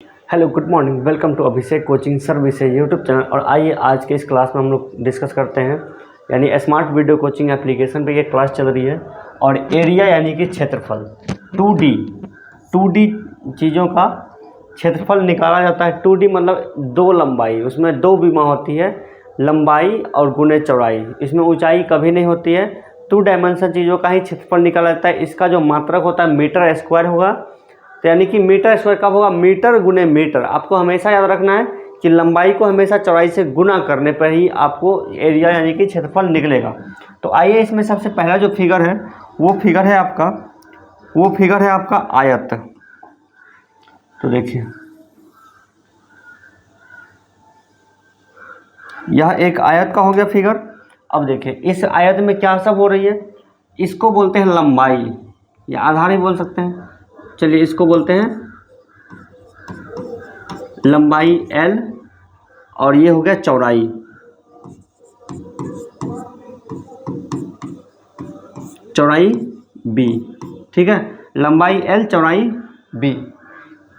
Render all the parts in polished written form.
Hello good morning, welcome to Abhishek coaching services YouTube channel. और आइए आज के इस क्लास में हम लोग डिस्कस करते हैं यानी स्मार्ट वीडियो कोचिंग एप्लीकेशन पे ये क्लास चल रही है। और एरिया यानी कि क्षेत्रफल 2D चीज़ों का क्षेत्रफल निकाला जाता है। 2D मतलब दो लंबाई, उसमें दो विमा होती है, लंबाई और गुणे चौड़ाई। इसमें ऊंचाई कभी नहीं होती है। 2 डायमेंशन चीज़ों का ही क्षेत्रफल निकाला जाता है। इसका जो मात्रक होता है मीटर स्क्वायर होगा। तो यानी कि मीटर स्क्वायर कब होगा? मीटर गुने मीटर। आपको हमेशा याद रखना है कि लंबाई को हमेशा चौड़ाई से गुना करने पर ही आपको एरिया यानी कि क्षेत्रफल निकलेगा। तो आइए इसमें सबसे पहला जो फिगर है वो फिगर है आपका आयत। तो देखिए यह एक आयत का हो गया फिगर। अब देखिए इस आयत में क्या सब हो रही है, इसको बोलते हैं लंबाई या आधार ही बोल सकते हैं। चलिए इसको बोलते हैं लंबाई L और ये हो गया चौड़ाई, चौड़ाई B। ठीक है, लंबाई L चौड़ाई B।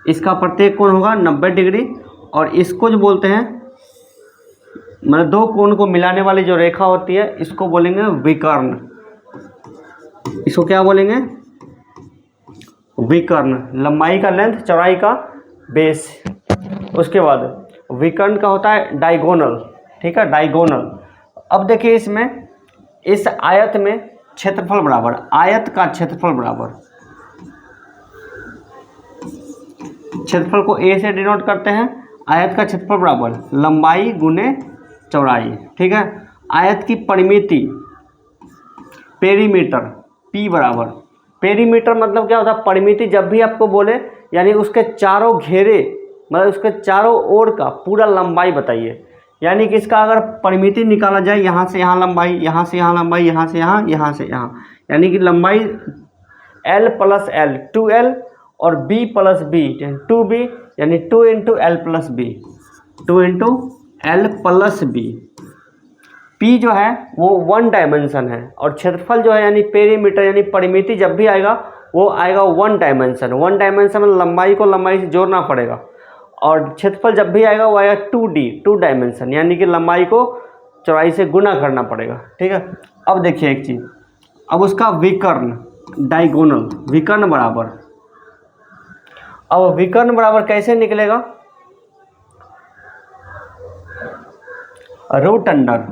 इसका प्रत्येक कोण होगा 90 डिग्री। और इसको जो बोलते हैं मतलब दो कोण को मिलाने वाली जो रेखा होती है इसको बोलेंगे विकर्ण। इसको क्या बोलेंगे? विकर्ण। लंबाई का लेंथ, चौड़ाई का बेस। उसके बाद विकर्ण का होता है डायगोनल। ठीक है, डायगोनल। अब देखिए इसमें इस आयत में क्षेत्रफल बराबर, आयत का क्षेत्रफल बराबर, क्षेत्रफल को A से डिनोट करते हैं। आयत का क्षेत्रफल बराबर लंबाई गुने चौड़ाई। ठीक है, आयत की परिमिति पेरीमीटर P बराबर, पेरीमीटर मतलब क्या होता है? परिमिति जब भी आपको बोले यानी उसके चारों घेरे मतलब उसके चारों ओर का पूरा लंबाई बताइए। यानी कि इसका अगर परिमिति निकाला जाए, यहाँ से यहाँ लंबाई, यहाँ से यहाँ लंबाई, यहाँ से यहाँ, यहाँ से यहाँ, यानी कि लंबाई L प्लस L 2L और B प्लस B 2B, यानी 2 into L plus B, 2 into L plus B। P जो है वो 1 डायमेंशन है और क्षेत्रफल जो है यानी पेरीमीटर यानी परिमिति जब भी आएगा वो आएगा 1 डायमेंशन। 1 डायमेंशन में लंबाई को लंबाई से जोड़ना पड़ेगा। और क्षेत्रफल जब भी आएगा वो आएगा 2D 2 डायमेंशन, यानी कि लंबाई को चौड़ाई से गुना करना पड़ेगा। ठीक है, अब देखिए एक चीज़, अब उसका विकर्ण डायगोनल, विकर्ण बराबर, अब विकर्ण बराबर कैसे निकलेगा? रूट अंडर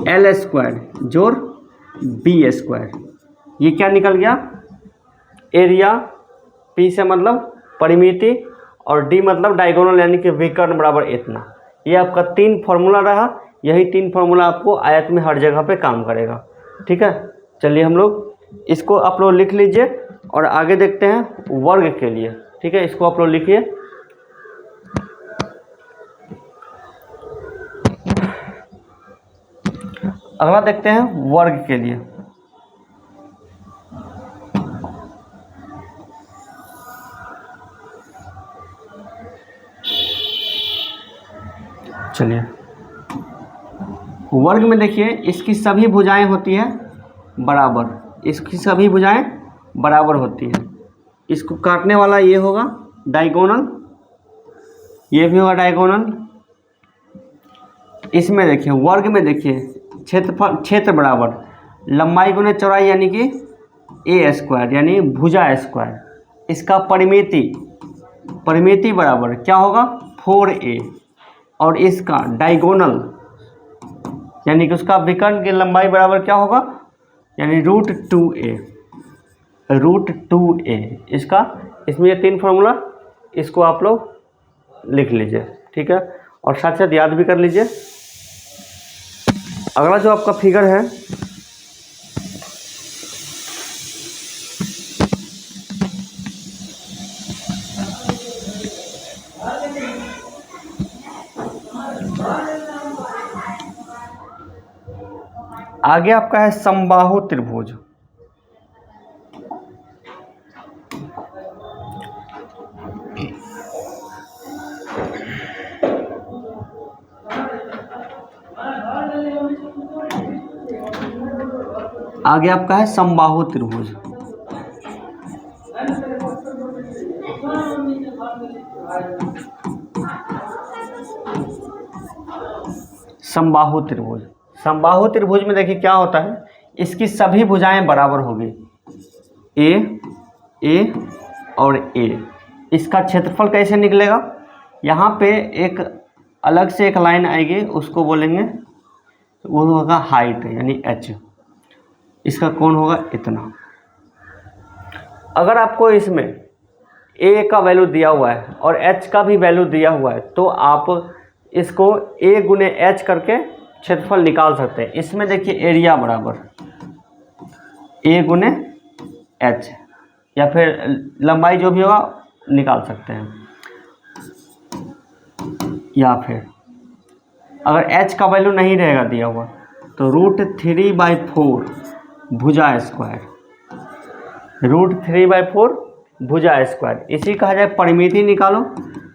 L स्क्वायर जोड़ B स्क्वायर। ये क्या निकल गया? एरिया। P से मतलब परिमिति और D मतलब डायगोनल यानी कि विकर्ण बराबर इतना। ये आपका 3 फॉर्मूला रहा। यही 3 फॉर्मूला आपको आयत में हर जगह पे काम करेगा। ठीक है, चलिए हम लोग इसको आप लोग लिख लीजिए और आगे देखते हैं वर्ग के लिए। ठीक है, इसको आप लोग लिखिए। अगला देखते हैं वर्ग के लिए। चलिए वर्ग में देखिए इसकी सभी भुजाएं होती है बराबर, इसकी सभी भुजाएं बराबर होती है। इसको काटने वाला ये होगा डायगोनल, ये भी होगा डायगोनल। इसमें देखिए वर्ग में देखिए क्षेत्र बराबर लंबाई गुने चौड़ाई यानी कि A स्क्वायर यानी भुजा स्क्वायर। इसका परिमिति बराबर क्या होगा? 4A। और इसका डायगोनल यानी कि उसका विकर्ण की लंबाई बराबर क्या होगा? यानी रूट 2A। इसका इसमें ये 3 फॉर्मूला, इसको आप लोग लिख लीजिए। ठीक है, और साथ साथ याद भी कर लीजिए। अगला जो आपका फिगर है आगे आपका है समबाहु त्रिभुज। आगे आपका है समबाहु त्रिभुज। समबाहु त्रिभुज। समबाहु त्रिभुज में देखिए क्या होता है, इसकी सभी भुजाएं बराबर होगी, ए और ए। इसका क्षेत्रफल कैसे निकलेगा, यहाँ पे एक अलग से एक लाइन आएगी, उसको बोलेंगे, वो होगा हाइट यानी एच। इसका कोण होगा इतना। अगर आपको इसमें ए का वैल्यू दिया हुआ है और एच का भी वैल्यू दिया हुआ है, तो आप इसको ए गुने एच करके क्षेत्रफल निकाल सकते हैं। इसमें देखिए एरिया बराबर ए गुने एच, या फिर लंबाई जो भी होगा निकाल सकते हैं। या फिर अगर एच का वैल्यू नहीं रहेगा दिया हुआ, तो √3/4 भुजा स्क्वायर, √3/4 भुजा स्क्वायर। इसी कहा जाए परिमिति निकालो।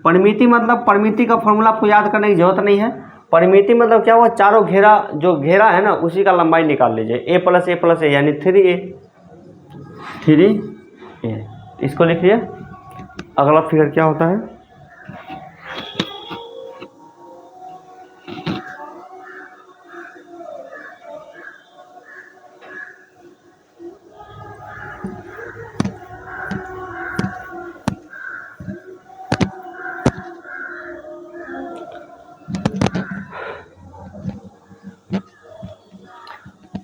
परिमिति मतलब, परिमिति का फॉर्मूला आपको याद करने की जरूरत नहीं है। परिमिति मतलब क्या हुआ, चारों घेरा, जो घेरा है ना उसी का लंबाई निकाल लीजिए, a + a + a यानी 3a। इसको लिखिए। अगला फिगर क्या होता है,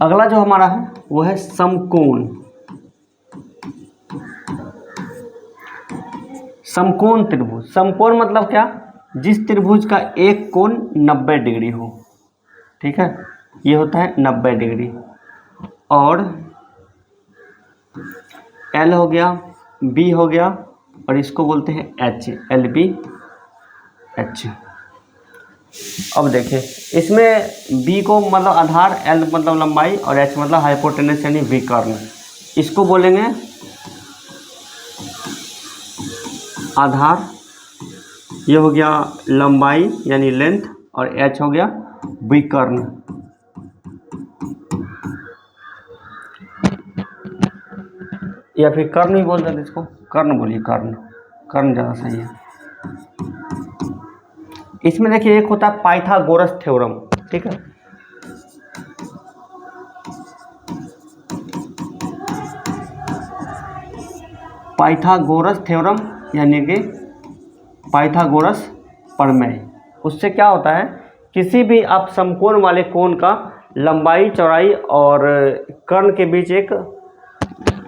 अगला जो हमारा है वो है समकोण। समकोण त्रिभुज। समकोण मतलब क्या, जिस त्रिभुज का एक कोण 90 डिग्री हो, ठीक है, ये होता है 90 डिग्री। और एल हो गया, बी हो गया, और इसको बोलते हैं एच, LB एच। अब देखिए इसमें b को मतलब आधार, l मतलब लंबाई, और h मतलब हाइपोटेनस यानी विकर्ण। इसको बोलेंगे आधार, ये हो गया लंबाई यानी लेंथ, और h हो गया विकर्ण। या फिर कर्ण ही बोल सकते, इसको कर्ण बोलिए, कर्ण, कर्ण ज़्यादा सही है। इसमें देखिए एक होता है पाइथागोरस थ्योरम, ठीक है, पाइथागोरस थ्योरम यानी कि पाइथागोरस प्रमेय। उससे क्या होता है, किसी भी आप समकोण वाले कोण का लंबाई, चौड़ाई और कर्ण के बीच एक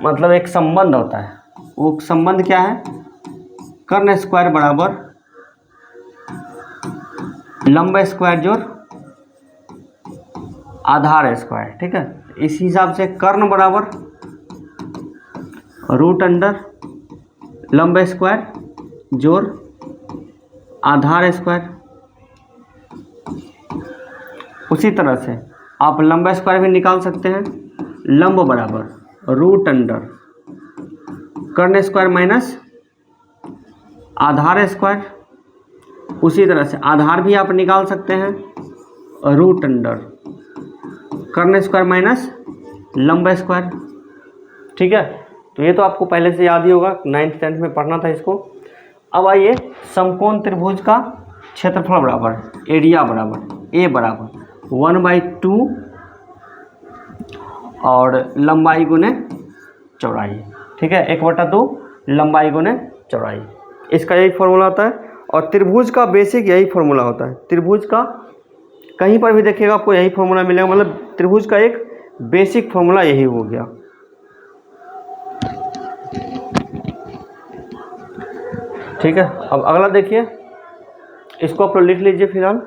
मतलब एक संबंध होता है। वो संबंध क्या है, कर्ण स्क्वायर बराबर लंब स्क्वायर जोड़ आधार स्क्वायर, ठीक है। इस हिसाब से कर्ण बराबर √अंडर लंब स्क्वायर जोड़ आधार स्क्वायर। उसी तरह से आप लंब स्क्वायर भी निकाल सकते हैं। लंब बराबर √अंडर कर्ण स्क्वायर माइनस आधार स्क्वायर। उसी तरह से आधार भी आप निकाल सकते हैं, √अंडर कर्ण स्क्वायर माइनस लंब स्क्वायर, ठीक है। तो ये तो आपको पहले से याद ही होगा, 9th 10th में पढ़ना था इसको। अब आइए समकोण त्रिभुज का क्षेत्रफल बराबर, एरिया बराबर, ए बराबर 1/2 और लंबाई गुने चौड़ाई, ठीक है, 1/2 लंबाई गुने चौड़ाई। इसका यही फॉर्मूला होता है। और त्रिभुज का बेसिक यही फॉर्मूला होता है। त्रिभुज का कहीं पर भी देखिएगा आपको यही फॉर्मूला मिलेगा, मतलब त्रिभुज का एक बेसिक फॉर्मूला यही हो गया। ठीक है, अब अगला देखिए, इसको आप लोग लिख लीजिए फिलहाल।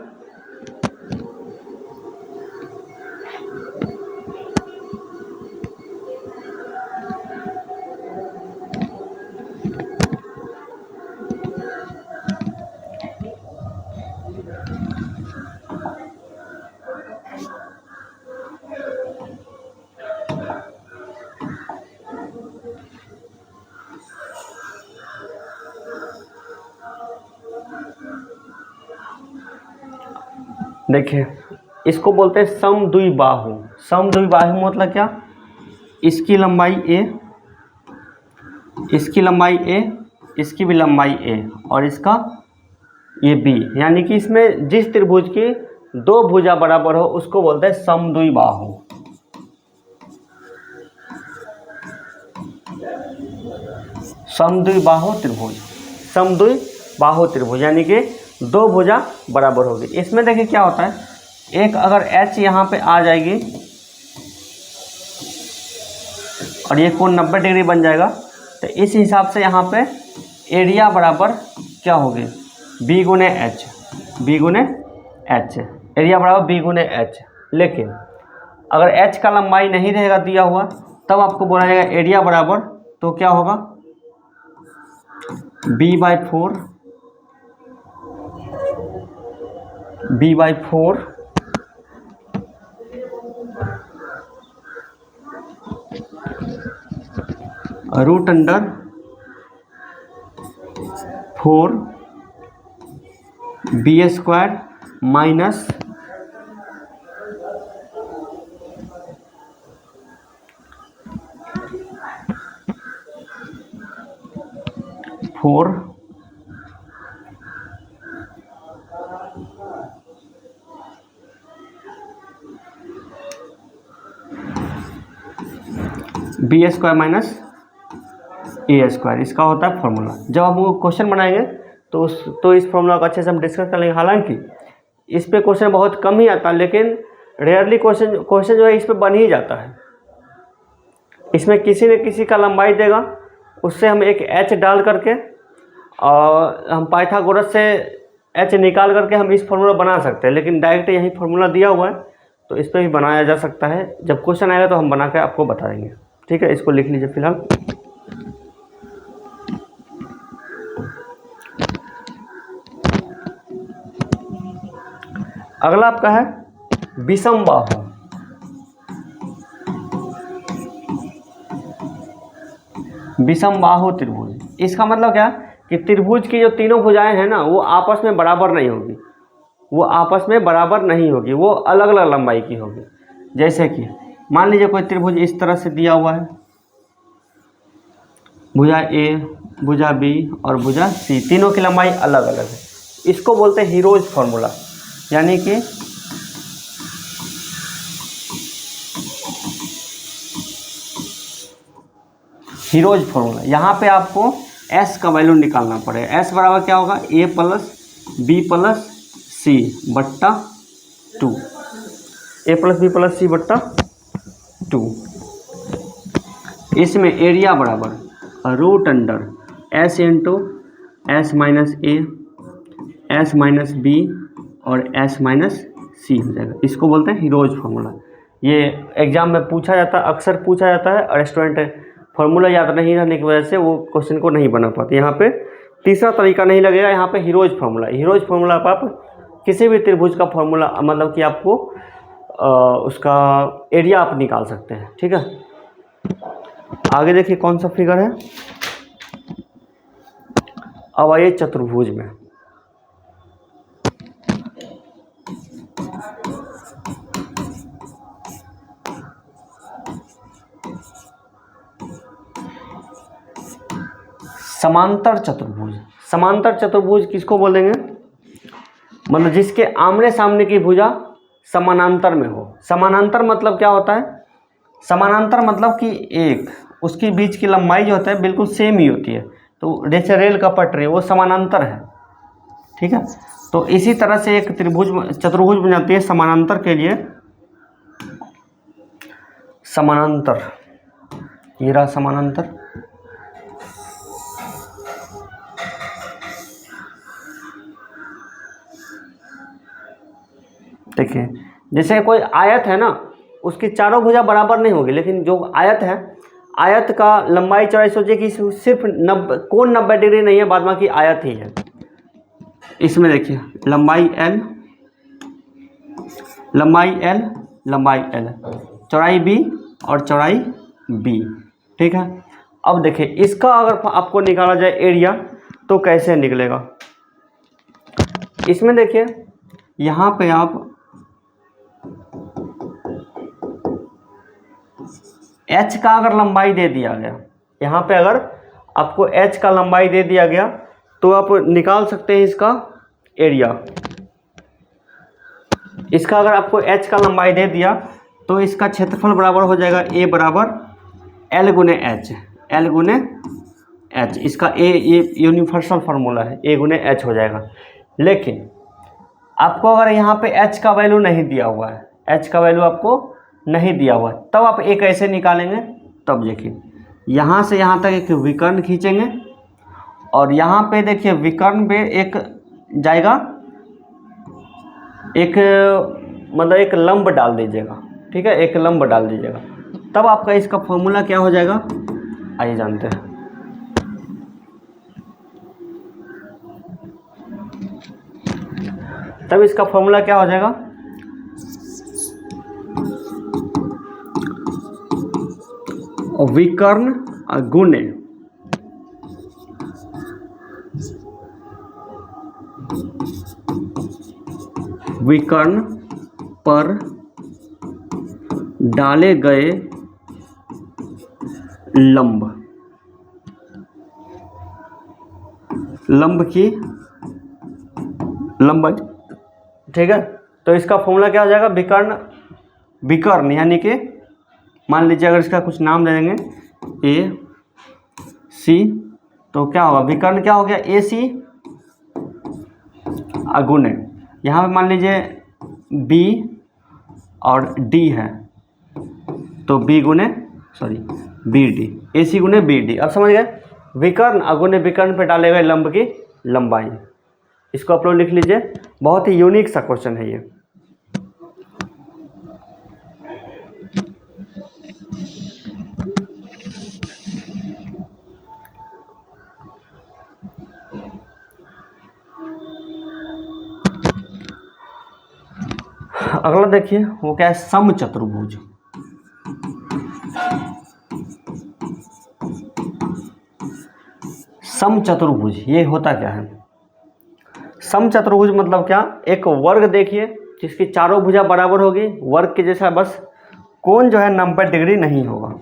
देखिए इसको बोलते हैं समद्विबाहु। समद्विबाहु मतलब क्या, इसकी लंबाई a, इसकी लंबाई a, इसकी भी लंबाई a और इसका ये b, यानी कि इसमें जिस त्रिभुज की दो भुजा बराबर हो उसको बोलते हैं समद्विबाहु। समद्विबाहु त्रिभुज, समद्विबाहु त्रिभुज यानी कि दो भुजा बराबर होगी। इसमें देखिए क्या होता है, एक अगर h यहाँ पे आ जाएगी और ये कोण 90 डिग्री बन जाएगा, तो इस हिसाब से यहाँ पे एरिया बराबर क्या होगी, b गुने h, b गुने h, एरिया बराबर b गुने h। लेकिन अगर h का लंबाई नहीं रहेगा दिया हुआ, तब आपको बोला जाएगा एरिया बराबर, तो क्या होगा b/4 root under 4 b² minus four b² minus a², इसका होता है फॉर्मूला। जब हम वो क्वेश्चन बनाएंगे तो इस फॉर्मूला को अच्छे से हम डिस्कस कर लेंगे। हालांकि इस पे क्वेश्चन बहुत कम ही आता है, लेकिन रेयरली क्वेश्चन जो है इस पे बन ही जाता है। इसमें किसी न किसी का लंबाई देगा, उससे हम एक h डाल करके और हम पाइथागोरस से h निकाल करके हम इस फॉर्मूला बना सकते हैं। लेकिन डायरेक्ट यही फॉर्मूला दिया हुआ है, तो इस पर भी बनाया जा सकता है। जब क्वेश्चन आएगा तो हम बना के आपको बता देंगे। ठीक है, इसको लिख लीजिए फिलहाल। अगला आपका है विषम बाहु। विषम बाहु त्रिभुज, इसका मतलब क्या कि त्रिभुज की जो तीनों भुजाएं हैं ना, वो आपस में बराबर नहीं होगी, वो आपस में बराबर नहीं होगी, वो अलग अलग लंबाई की होगी। जैसे कि मान लीजिए कोई त्रिभुज इस तरह से दिया हुआ है, भुजा ए, भुजा बी और भुजा सी, तीनों की लंबाई अलग अलग है। इसको बोलते हैं हीरोज फॉर्मूला, यानी कि हीरोज फॉर्मूला। यहाँ पे आपको s का वैल्यू निकालना पड़ेगा। s बराबर क्या होगा, a + b + c बट्टा 2, a + b + c बट्टा 2। इसमें एरिया बराबर root under s into s minus a, s minus b और s माइनस c हो जाएगा। इसको बोलते हैं हीरोज फॉर्मूला। ये एग्जाम में पूछा जाता है, अक्सर पूछा जाता है, और स्टूडेंट फॉर्मूला याद नहीं रहने की वजह से वो क्वेश्चन को नहीं बना पाते। यहाँ पे तीसरा तरीका नहीं लगेगा, यहाँ पे हीरोज फॉर्मूला। हीरोज फॉर्मूला पर आप किसी भी त्रिभुज का फॉर्मूला, मतलब कि आपको उसका एरिया आप निकाल सकते हैं। ठीक है, आगे देखिए कौन सा फिगर है, अब आइए चतुर्भुज में। समांतर चतुर्भुज। समांतर चतुर्भुज किसको बोलेंगे, मतलब जिसके आमने सामने की भुजा समानांतर में हो। समानांतर मतलब क्या होता है, समानांतर मतलब कि एक उसकी बीच की लंबाई जो होता है बिल्कुल सेम ही होती है। तो जैसे रेल का पटरी, वो समानांतर है। ठीक है, तो इसी तरह से एक चतुर्भुज बन जाती है समानांतर के लिए। समानांतर, ये रहा समानांतर। देखिए जैसे कोई आयत है ना, उसकी चारों भुजा बराबर नहीं होगी, लेकिन जो आयत है, आयत का लंबाई चौड़ाई सोचिए कि सिर्फ कोण 90 डिग्री नहीं है, बाद बाकी आयत ही है। इसमें देखिए लंबाई L, लंबाई L, लंबाई L, चौड़ाई B और चौड़ाई B। ठीक है, अब देखिए इसका अगर आपको निकाला जाए एरिया, तो कैसे निकलेगा। इसमें देखिए यहाँ पे आप h का अगर लंबाई दे दिया गया, यहाँ पे अगर आपको एच का लंबाई दे दिया गया, तो आप निकाल सकते हैं इसका एरिया। इसका अगर आपको एच का लंबाई दे दिया तो इसका क्षेत्रफल बराबर हो जाएगा ए बराबर एल गुने एच, एल गुने एच। इसका ए ये यूनिवर्सल फार्मूला है, ए गुने एच हो जाएगा। लेकिन आपको अगर यहाँ पे एच का वैल्यू नहीं दिया हुआ है, एच का वैल्यू आपको नहीं दिया हुआ है, तब आप ए कैसे निकालेंगे? तब देखिए, यहाँ से यहाँ तक एक विकर्ण खींचेंगे और यहाँ पे देखिए विकर्ण पे एक जाएगा, एक मतलब एक लंब डाल दीजिएगा, ठीक है, एक लंब डाल दीजिएगा, तब आपका इसका फॉर्मूला क्या हो जाएगा, आइए जानते हैं। तब इसका फॉर्मूला क्या हो जाएगा, विकर्ण गुणे विकर्ण पर डाले गए लंब, लंब की लंबाई, ठीक है। तो इसका फॉर्मूला क्या हो जाएगा, विकर्ण, विकर्ण यानी कि मान लीजिए अगर इसका कुछ नाम दे देंगे ए सी, तो क्या होगा, विकर्ण क्या हो गया, ए सी गुणे, यहाँ पे मान लीजिए बी और डी है, तो बी गुने सॉरी बी डी, ए सी गुने बी डी। अब समझ गए, विकर्ण अगुणे विकर्ण पे डाले गए लंब की लंबाई। इसको आप लोग लिख लीजिए, बहुत ही यूनिक सा क्वेश्चन है ये। अगला देखिए, वो क्या है, समचतुर्भुज। समचतुर्भुज ये होता क्या है? समचतुर्भुज मतलब क्या, एक वर्ग देखिए जिसकी चारों भुजा बराबर होगी, वर्ग के जैसा, बस कोण जो है 90 डिग्री नहीं होगा।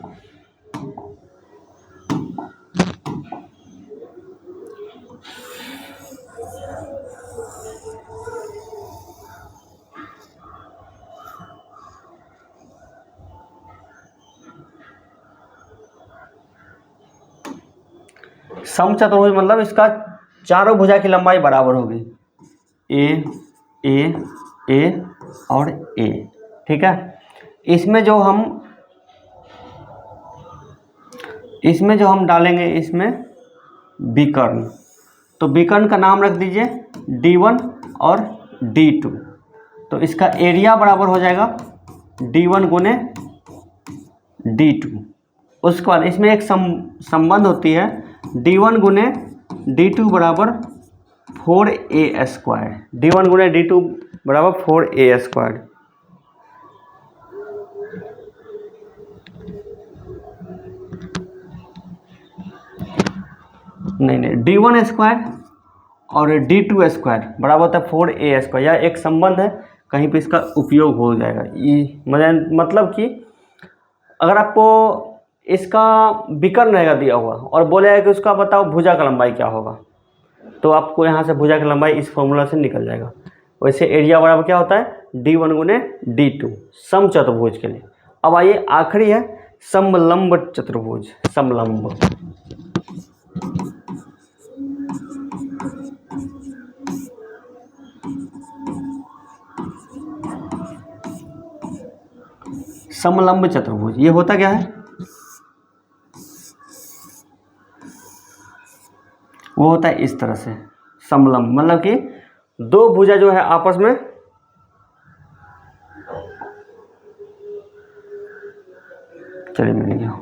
समचतुर्भुज मतलब इसका चारों भुजा की लंबाई बराबर होगी, ए ए ए और ए, ठीक है। इसमें जो हम डालेंगे इसमें विकर्ण, तो विकर्ण का नाम रख दीजिए D1 और D2, तो इसका एरिया बराबर हो जाएगा D1 गुने D2। उसके बाद इसमें एक संबंध होती है, D1 गुने D2 बराबर 4a स्क्वायर, D1 गुने D2 बराबर 4a स्क्वायर। नहीं, D1 स्क्वायर और D2 स्क्वायर बराबर होता है 4a स्क्वायर। यह एक संबंध है, कहीं पे इसका उपयोग हो जाएगा। ये मतलब कि अगर आपको इसका विकर्ण रहेगा दिया हुआ और बोलेगा कि उसका बताओ भुजा का लंबाई क्या होगा, तो आपको यहाँ से भुजा की लंबाई इस फॉर्मूला से निकल जाएगा। वैसे एरिया बराबर क्या होता है, D1 गुने D2 समचतुर्भुज के लिए। अब आइए आखिरी है समलंब चतुर्भुज। समलंब समलंब चतुर्भुज ये होता क्या है, वो होता है इस तरह से। समलंब मतलब कि दो भुजा जो है आपस में चलिए मिल गया,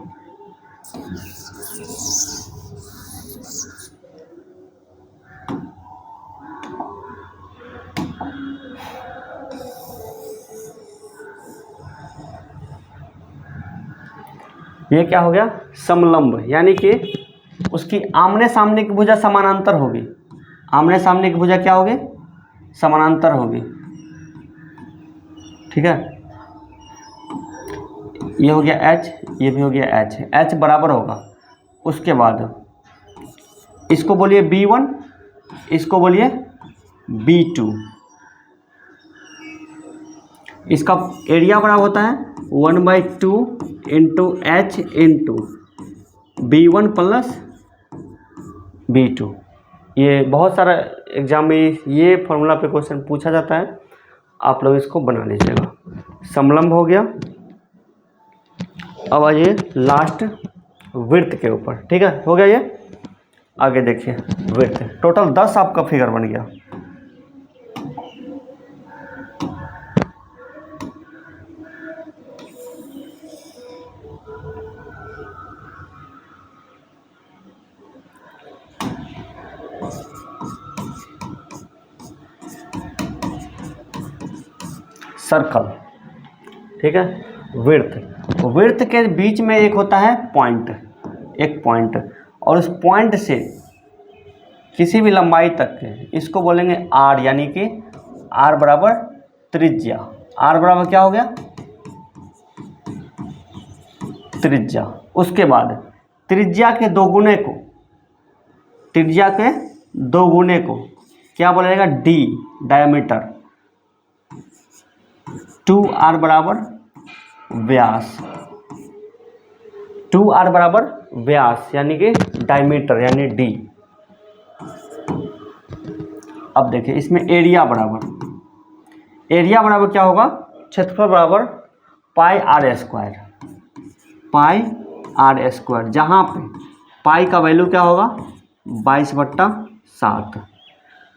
ये क्या हो गया, समलंब, यानी कि उसकी आमने सामने की भुजा समानांतर होगी। आमने सामने की भुजा क्या होगी, समानांतर होगी, ठीक है। ये हो गया H, ये भी हो गया H, H बराबर होगा। उसके बाद इसको बोलिए B1, इसको बोलिए B2। इसका एरिया बराबर होता है 1/2 into H into B1 plus B2। ये बहुत सारा एग्जाम में ये फॉर्मूला पे क्वेश्चन पूछा जाता है, आप लोग इसको बना लीजिएगा। समलंब हो गया। अब आइए लास्ट वृत्त के ऊपर, ठीक है, हो गया ये। आगे देखिए वृत्त, टोटल 10 आपका फिगर बन गया। सर्कल, ठीक है। वृत्त, वृत्त के बीच में एक होता है पॉइंट, एक पॉइंट, और उस पॉइंट से किसी भी लंबाई तक के इसको बोलेंगे आर, यानी कि आर बराबर त्रिज्या। आर बराबर क्या हो गया? त्रिज्या। उसके बाद त्रिज्या के दोगुने को, त्रिज्या के दोगुने को क्या बोलेगा? D, diameter. 2r बराबर व्यास, 2r बराबर व्यास यानी कि डायमीटर यानी d। अब देखिए इसमें एरिया बराबर, एरिया बराबर क्या होगा? क्षेत्रफल बराबर pi R square, pi R square, जहाँ पे पाई का वैल्यू क्या होगा? 22/7।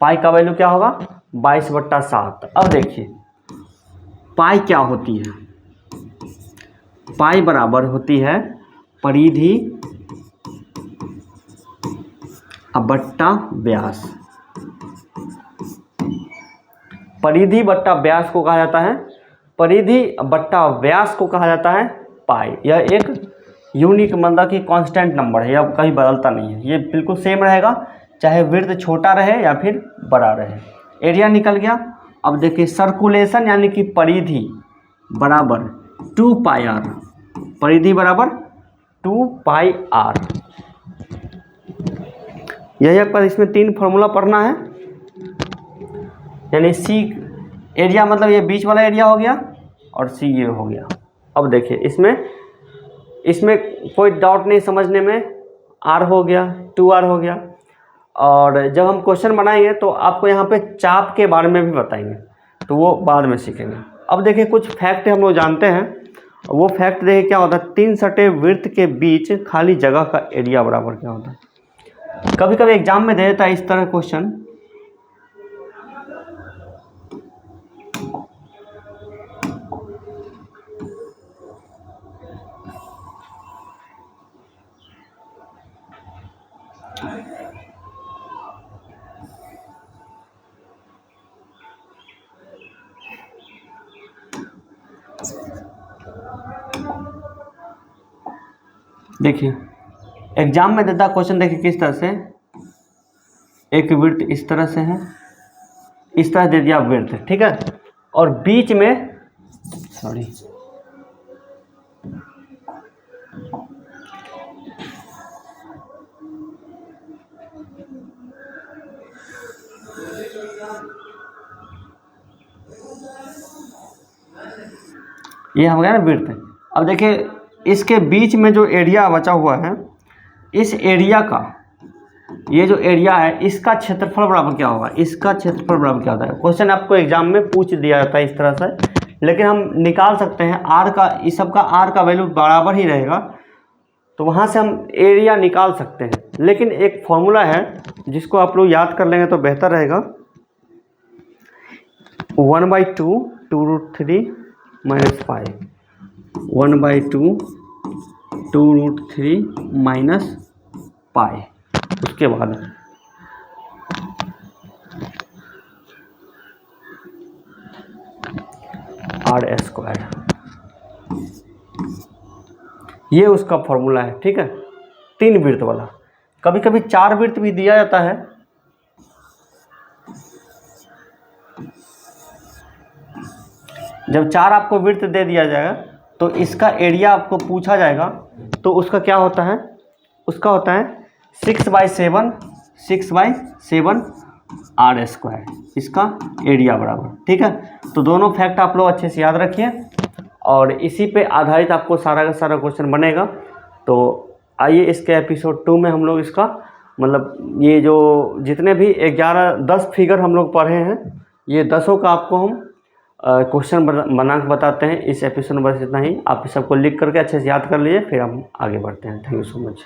पाई का वैल्यू क्या होगा? 22/7। अब देखिए पाई क्या होती है? पाई बराबर होती है परिधि बट्टा व्यास। परिधि बट्टा व्यास को कहा जाता है, परिधि बट्टा व्यास को कहा जाता है पाई। यह एक यूनिक मतलब कि कांस्टेंट नंबर है, यह कहीं बदलता नहीं है, ये बिल्कुल सेम रहेगा, चाहे वृत्त छोटा रहे या फिर बड़ा रहे। एरिया निकल गया। अब देखिए सर्कुलेशन यानी कि परिधि बराबर 2πr, परिधि बराबर 2πr। यही पर इसमें 3 फॉर्मूला पढ़ना है, यानी सी एरिया मतलब ये बीच वाला एरिया हो गया और सी ये हो गया। अब देखिए इसमें कोई डाउट नहीं समझने में, आर हो गया, 2r हो गया। और जब हम क्वेश्चन बनाएंगे तो आपको यहाँ पे चाप के बारे में भी बताएंगे, तो वो बाद में सीखेंगे। अब देखिए कुछ फैक्ट हम लोग जानते हैं, वो फैक्ट देखिए क्या होता है? 3 सटे वृत्त के बीच खाली जगह का एरिया बराबर क्या होता है? कभी कभी एग्जाम में दे देता है इस तरह क्वेश्चन। देखिए एग्जाम में देता क्वेश्चन, देखिए किस तरह से, एक वृत्त इस तरह से है, इस तरह दे दिया वृत्त, ठीक है, और बीच में सॉरी ये हो गया ना वृत्त। अब देखिए इसके बीच में जो एरिया बचा हुआ है, इस एरिया का, ये जो एरिया है इसका क्षेत्रफल बराबर क्या होगा? इसका क्षेत्रफल बराबर क्या होता है? क्वेश्चन आपको एग्जाम में पूछ दिया जाता है इस तरह से, लेकिन हम निकाल सकते हैं आर का, इस सब का आर का वैल्यू बराबर ही रहेगा, तो वहाँ से हम एरिया निकाल सकते हैं। लेकिन एक फॉर्मूला है जिसको आप लोग याद कर लेंगे तो बेहतर रहेगा। 1/2 2√3 माइनस पाई, 1/2 2√3 माइनस पाई। उसके बाद आर स्क्वायर, ये उसका फॉर्मूला है, ठीक है, 3 वृत्त वाला। कभी कभी 4 वृत्त भी दिया जाता है, जब 4 आपको वृत्त दे दिया जाएगा तो इसका एरिया आपको पूछा जाएगा, तो उसका क्या होता है? उसका होता है 6/7 6/7 r², इसका एरिया बराबर। ठीक है, तो दोनों फैक्ट आप लोग अच्छे से याद रखिए और इसी पे आधारित आपको सारा का सारा क्वेश्चन बनेगा। तो आइए इसके एपिसोड 2 में हम लोग इसका मतलब ये जो जितने भी 10 फिगर हम लोग पढ़े हैं, ये 10 का आपको हम क्वेश्चन बना के बताते हैं। इस एपिसोड में बस इतना ही। आप सबको लिख करके अच्छे से याद कर लीजिए, फिर हम आगे बढ़ते हैं। Thank you so much.